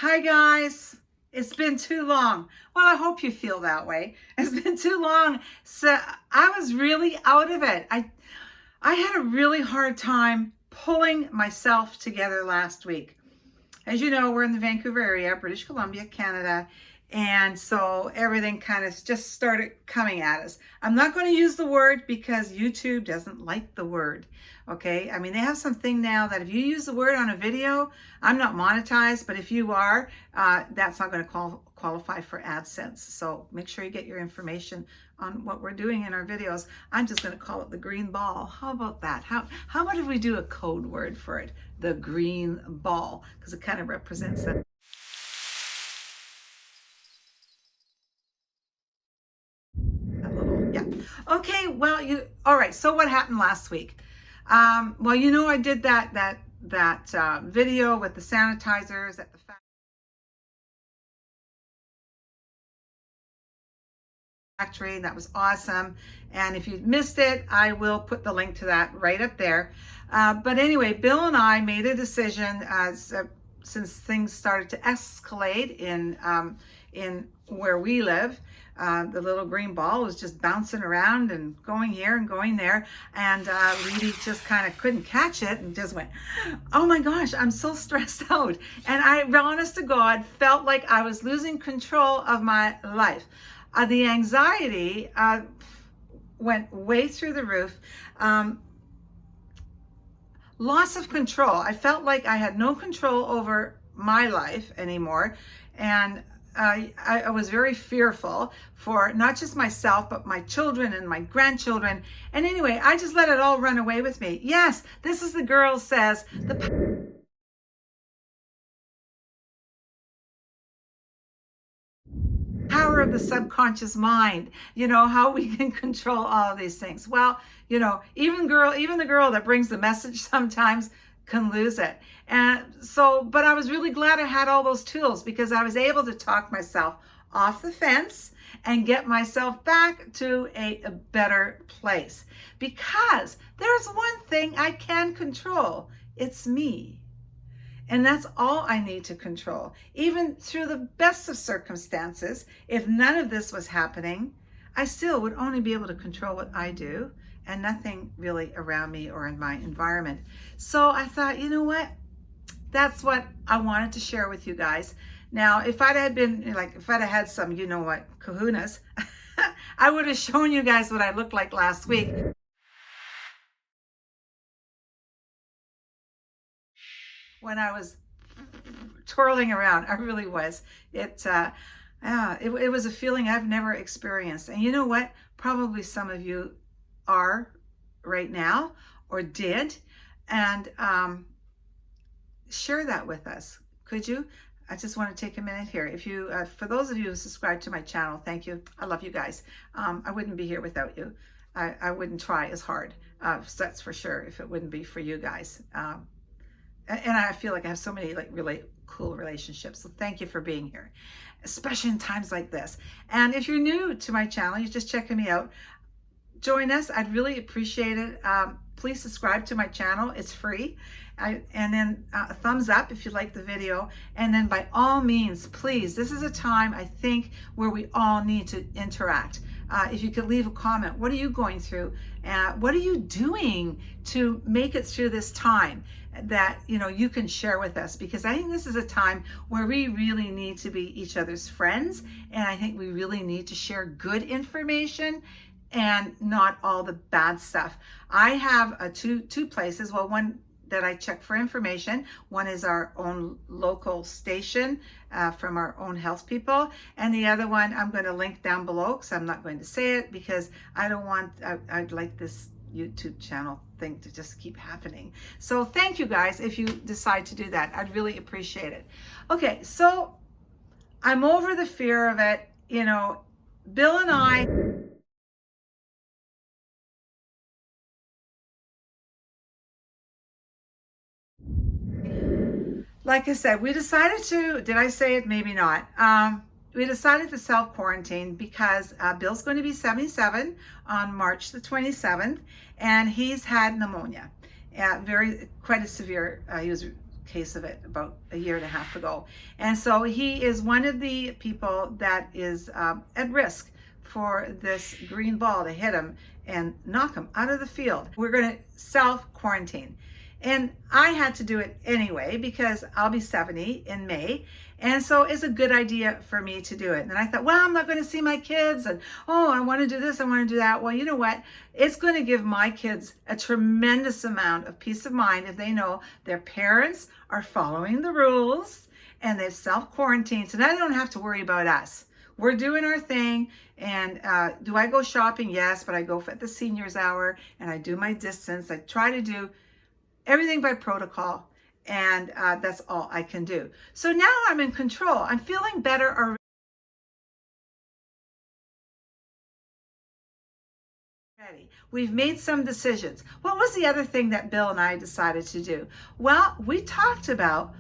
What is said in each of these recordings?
Hi guys, it's been too long. Well, I hope you feel that way. It's been too long. So I was really out of it. I had a really hard time pulling myself together last week. As you know, we're in the Vancouver area, British Columbia, Canada. And so everything kind of just started coming at us. I'm not going to use the word because YouTube doesn't like the word. Okay. I mean, they have something now that if you use the word on a video, I'm not monetized, but if you are, that's not going to qualify for AdSense. So make sure you get your information on what we're doing in our videos. I'm just going to call it the green ball. How about that? How about if we do a code word for it? The green ball, because it kind of represents that. Yeah. Okay. Well, all right. So what happened last week? Well, I did that video with the sanitizers at the factory. That was awesome. And if you missed it, I will put the link to that right up there. But anyway, Bill and I made a decision since things started to escalate in where we live. The little green ball was just bouncing around and going here and going there. And Leedy just kind of couldn't catch it and just went, oh my gosh, I'm so stressed out. And I, honest to God, felt like I was losing control of my life. The anxiety went way through the roof. Loss of control. I felt like I had no control over my life anymore. And I was very fearful for not just myself, but my children and my grandchildren. And anyway, I just let it all run away with me. Yes, this is the girl says, the power of the subconscious mind, how we can control all of these things. Well, even the girl that brings the message sometimes can lose it. And so, but I was really glad I had all those tools because I was able to talk myself off the fence and get myself back to a better place. Because there's one thing I can control. It's me. And that's all I need to control. Even through the best of circumstances, if none of this was happening, I still would only be able to control what I do and nothing really around me or in my environment. So I thought, you know what? That's what I wanted to share with you guys. Now, if I'd have had some, kahunas, I would have shown you guys what I looked like last week. When I was twirling around, I really was. It was a feeling I've never experienced. And you know what? Probably some of you are right now or did. And share that with us. Could you? I just want to take a minute here. If you, for those of you who subscribe to my channel, thank you. I love you guys. I wouldn't be here without you. I wouldn't try as hard. That's for sure if it wouldn't be for you guys. And I feel like I have so many really cool relationships. So thank you for being here, especially in times like this. And if you're new to my channel, you're just checking me out, join us. I'd really appreciate it. Please subscribe to my channel. It's free. And then a thumbs up if you like the video. And then by all means, please, this is a time I think where we all need to interact. If you could leave a comment, what are you going through? What are you doing to make it through this time that you can share with us? Because I think this is a time where we really need to be each other's friends, and I think we really need to share good information and not all the bad stuff. I have two places. Well, one that I check for information. One is our own local station from our own health people. And the other one I'm going to link down below because I'm not going to say it because I don't want, I'd like this YouTube channel thing to just keep happening. So thank you guys if you decide to do that. I'd really appreciate it. Okay, so I'm over the fear of it. Bill and I, like I said, we decided to, did I say it? Maybe not. We decided to self-quarantine because Bill's going to be 77 on March the 27th, and he's had pneumonia. Quite a severe, case of it about a year and a half ago. And so he is one of the people that is at risk for this green ball to hit him and knock him out of the field. We're going to self-quarantine. And I had to do it anyway because I'll be 70 in May. And so it's a good idea for me to do it. And I thought, well, I'm not going to see my kids. And, oh, I want to do this, I want to do that. Well, you know what? It's going to give my kids a tremendous amount of peace of mind if they know their parents are following the rules and they've self-quarantined. So now they don't have to worry about us. We're doing our thing. And do I go shopping? Yes, but I go at the seniors hour and I do my distance. I try to do everything by protocol, and that's all I can do. So now I'm in control. I'm feeling better already. We've made some decisions. What was the other thing that Bill and I decided to do? Well, we talked about,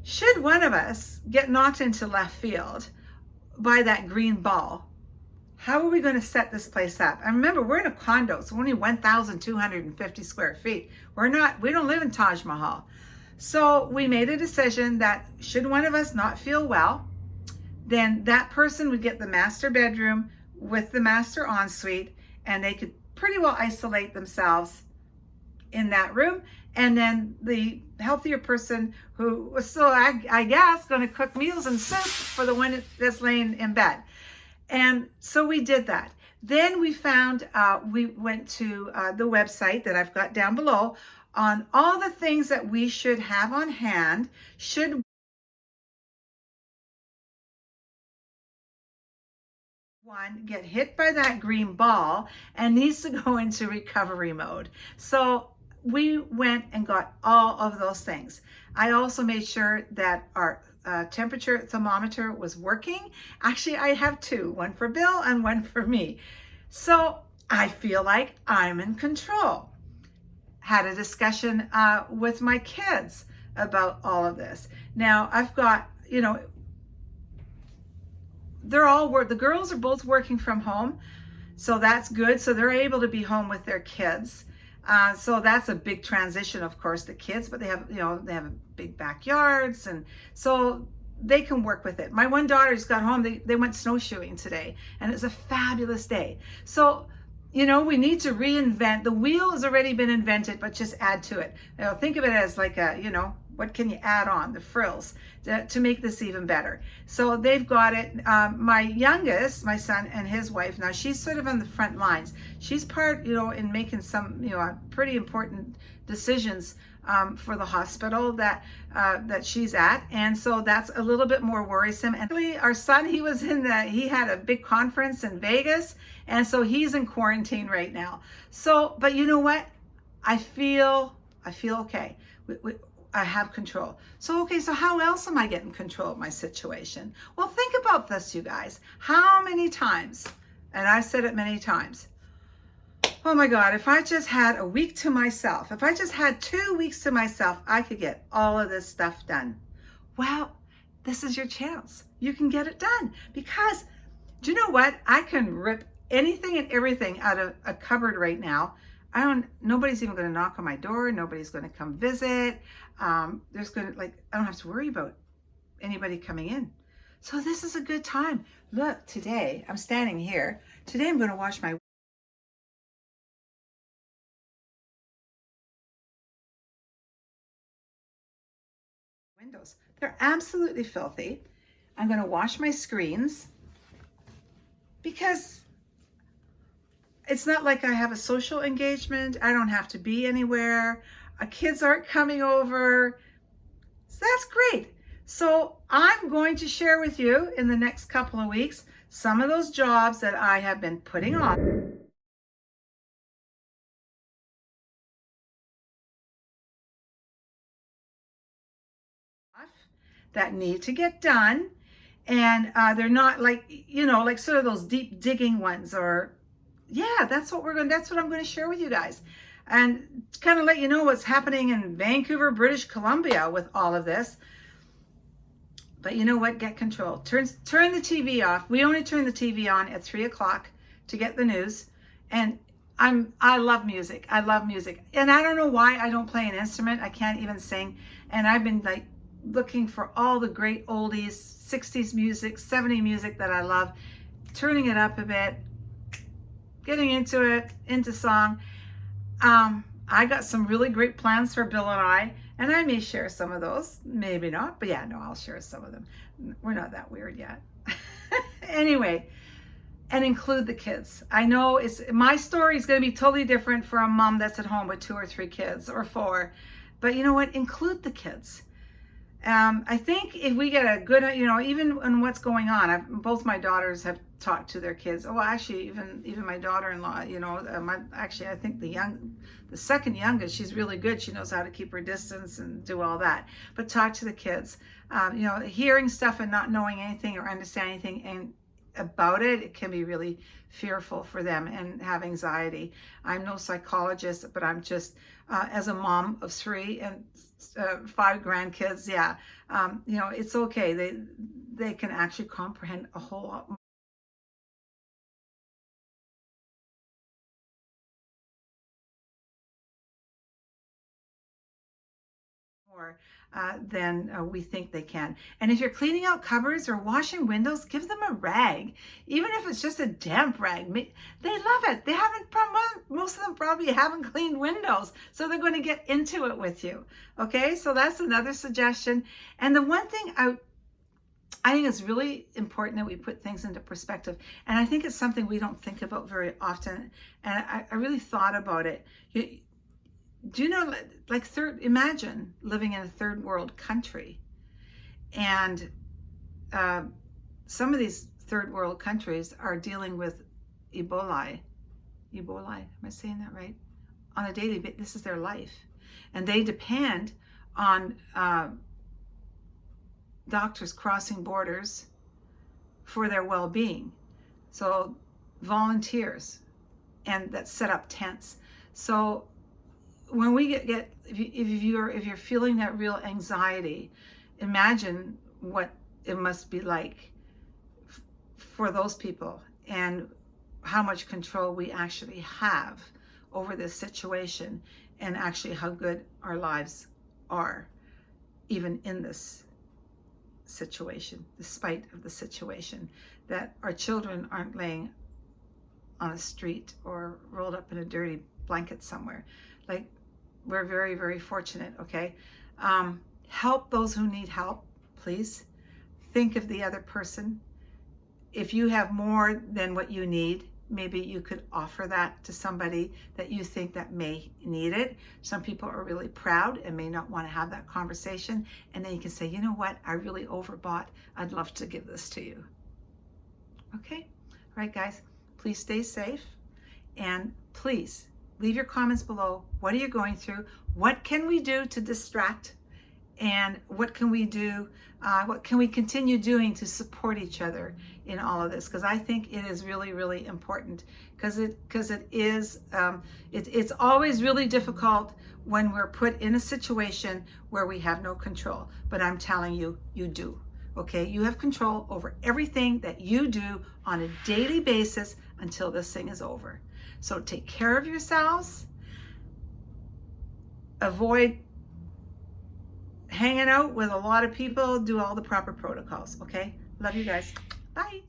should one of us get knocked into left field by that green ball, how are we going to set this place up? And remember, we're in a condo, so only 1,250 square feet. We don't live in Taj Mahal. So we made a decision that should one of us not feel well, then that person would get the master bedroom with the master ensuite, and they could pretty well isolate themselves in that room. And then the healthier person who was still, I guess, going to cook meals and soup for the one that's laying in bed. And so we did that. Then we found, we went to the website that I've got down below on all the things that we should have on hand should one get hit by that green ball and needs to go into recovery mode. So we went and got all of those things. I also made sure that our temperature thermometer was working. Actually, I have two, one for Bill and one for me. So I feel like I'm in control. Had a discussion with my kids about all of this. Now I've got, you know, the girls are both working from home. So that's good. So they're able to be home with their kids. So that's a big transition, of course, the kids, but they have, you know, they have big backyards, and so they can work with it. My one daughter just got home. They went snowshoeing today, and it's a fabulous day. So, you know, we need to reinvent. The wheel has already been invented, but just add to it. You know, think of it as like a, you know, what can you add on, the frills, to make this even better. So they've got it. My youngest, my son and his wife, now she's sort of on the front lines. She's part, you know, in making some, you know, pretty important decisions for the hospital that she's at. And so that's a little bit more worrisome. And really, our son, he had a big conference in Vegas. And so he's in quarantine right now. So, but you know what? I feel okay. I have control. So, okay, so how else am I getting control of my situation? Well, think about this, you guys. How many times, and I've said it many times, oh my God, if I just had a week to myself, if I just had 2 weeks to myself, I could get all of this stuff done. Well, this is your chance. You can get it done because, do you know what? I can rip anything and everything out of a cupboard right now. Nobody's even going to knock on my door. Nobody's going to come visit. I don't have to worry about anybody coming in. So this is a good time. Look, today I'm standing here. Today I'm going to wash my windows. They're absolutely filthy. I'm going to wash my screens because it's not like I have a social engagement. I don't have to be anywhere. Kids aren't coming over. So that's great. So I'm going to share with you in the next couple of weeks some of those jobs that I have been putting on that need to get done. And they're not like, you know, like sort of those deep digging ones, or yeah, that's what I'm going to share with you guys. And kind of let you know what's happening in Vancouver, British Columbia with all of this. But you know what? Get control. Turn the TV off. We only turn the TV on at 3 o'clock to get the news. And I love music. I love music. And I don't know why I don't play an instrument. I can't even sing. And I've been like looking for all the great oldies, 60s music, 70s music that I love, turning it up a bit, getting into it, into song. I got some really great plans for Bill and I may share some of those, maybe not, but yeah, no, I'll share some of them. We're not that weird yet. Anyway, and include the kids. I know my story is going to be totally different for a mom that's at home with 2 or 3 kids or 4, but you know what? Include the kids. I think if we get a good, even in what's going on, both my daughters have talked to their kids. Oh, actually, even my daughter-in-law, actually, I think the second youngest, she's really good. She knows how to keep her distance and do all that. But talk to the kids. Hearing stuff and not knowing anything or understanding anything about it, it can be really fearful for them and have anxiety. I'm no psychologist, but I'm just, as a mom of 3 and 5 grandkids, yeah, it's okay. They can actually comprehend a whole lot more than we think they can. And if you're cleaning out cupboards or washing windows, give them a rag, even if it's just a damp rag. They love it. Most of them probably haven't cleaned windows, so they're going to get into it with you. Okay, so that's another suggestion. And the one thing I think it's really important that we put things into perspective. And I think it's something we don't think about very often. And I really thought about it. Do you know, like, imagine living in a third world country. And some of these third world countries are dealing with Ebola. Am I saying that right? On a daily basis, this is their life. And they depend on doctors crossing borders for their well-being. So volunteers, and that set up tents. So when we if you're feeling that real anxiety, imagine what it must be like for those people and how much control we actually have over this situation, and actually how good our lives are even in this situation, despite of the situation, that our children aren't laying on a street or rolled up in a dirty blanket somewhere. Like, we're very, very fortunate. Okay, help those who need help, please. Think of the other person. If you have more than what you need, maybe you could offer that to somebody that you think that may need it. Some people are really proud and may not want to have that conversation, and then you can say, you know what, I really overbought, I'd love to give this to you. Okay, all right, guys, please stay safe, and please leave your comments below. What are you going through? What can we do to distract? And what can we do? What can we continue doing to support each other in all of this? Because I think it is really, really important. Because it is, it's always really difficult when we're put in a situation where we have no control. But I'm telling you, you do. Okay, you have control over everything that you do on a daily basis until this thing is over. So take care of yourselves. Avoid hanging out with a lot of people. Do all the proper protocols. Okay, love you guys. Bye.